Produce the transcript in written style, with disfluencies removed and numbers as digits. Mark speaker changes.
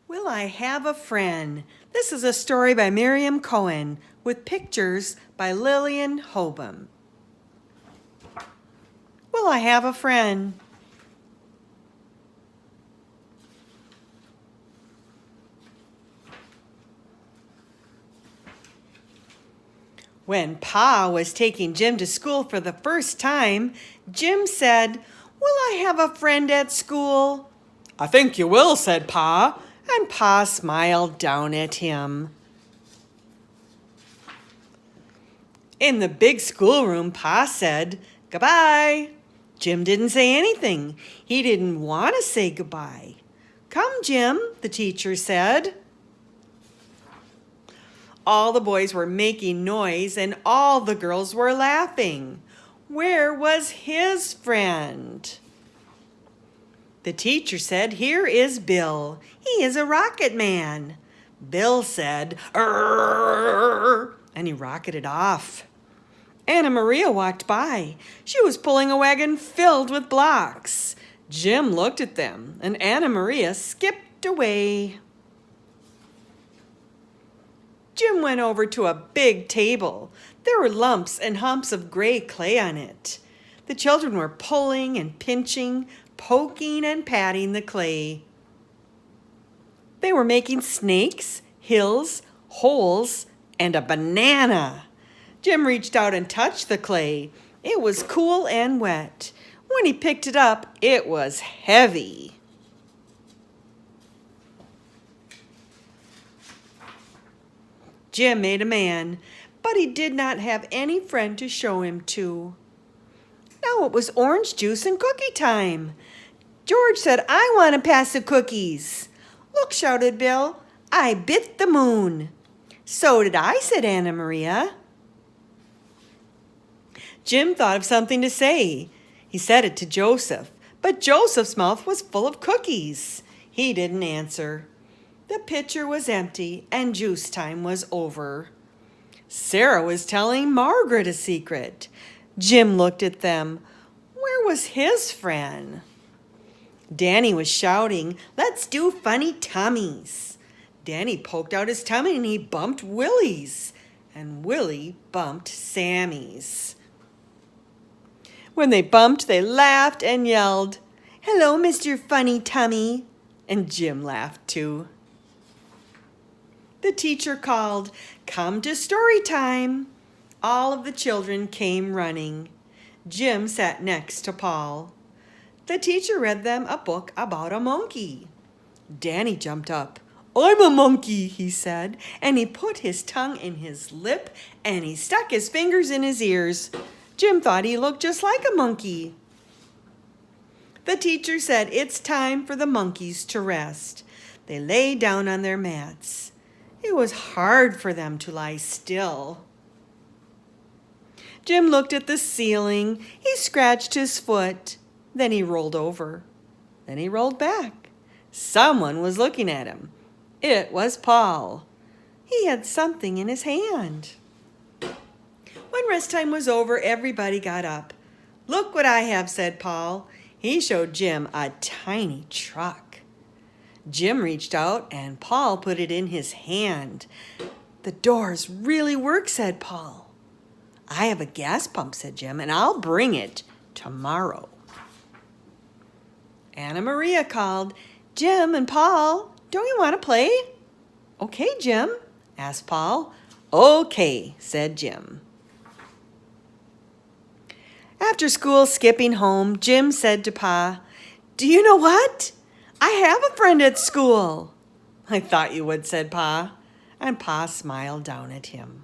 Speaker 1: Will I Have a Friend? This is a story by Miriam Cohen with pictures by Lillian Hobum. Will I have a friend? When Pa was taking Jim to school for the first time, Jim said, "Will I have a friend at school?" "I think you will," said Pa, and Pa smiled down at him. In the big schoolroom, Pa said, "Goodbye." Jim didn't say anything. He didn't want to say goodbye. "Come, Jim," the teacher said. All the boys were making noise and all the girls were laughing. Where was his friend? The teacher said, "Here is Bill. He is a rocket man." Bill said, "Arr!" and he rocketed off. Anna Maria walked by. She was pulling a wagon filled with blocks. Jim looked at them, and Anna Maria skipped away. Jim went over to a big table. There were lumps and humps of gray clay on it. The children were pulling and pinching, poking and patting the clay. They were making snakes, hills, holes, and a banana. Jim reached out and touched the clay. It was cool and wet. When he picked it up, it was heavy. Jim made a man, but he did not have any friend to show him to. Now it was orange juice and cookie time. George said, "I want to pass the cookies." "Look," shouted Bill, "I bit the moon." "So did I," said Anna Maria. Jim thought of something to say. He said it to Joseph, but Joseph's mouth was full of cookies. He didn't answer. The pitcher was empty and juice time was over. Sarah was telling Margaret a secret. Jim looked at them. Where was his friend? Danny was shouting, "Let's do funny tummies." Danny poked out his tummy and he bumped Willie's, and Willie bumped Sammy's. When they bumped, they laughed and yelled, "Hello, Mr. Funny Tummy," and Jim laughed too. The teacher called, "Come to story time." All of the children came running. Jim sat next to Paul. The teacher read them a book about a monkey. Danny jumped up. "I'm a monkey," he said, and he put his tongue in his lip and he stuck his fingers in his ears. Jim thought he looked just like a monkey. The teacher said it's time for the monkeys to rest. They lay down on their mats. It was hard for them to lie still. Jim looked at the ceiling. He scratched his foot. Then he rolled over. Then he rolled back. Someone was looking at him. It was Paul. He had something in his hand. When rest time was over, everybody got up. "Look what I have," said Paul. He showed Jim a tiny truck. Jim reached out and Paul put it in his hand. "The doors really work," said Paul. "I have a gas pump," said Jim, "and I'll bring it tomorrow." Anna Maria called, "Jim and Paul, don't you want to play?" "Okay, Jim," asked Paul. "Okay," said Jim. After school, skipping home, Jim said to Pa, "Do you know what? I have a friend at school." "I thought you would," said Pa, and Pa smiled down at him.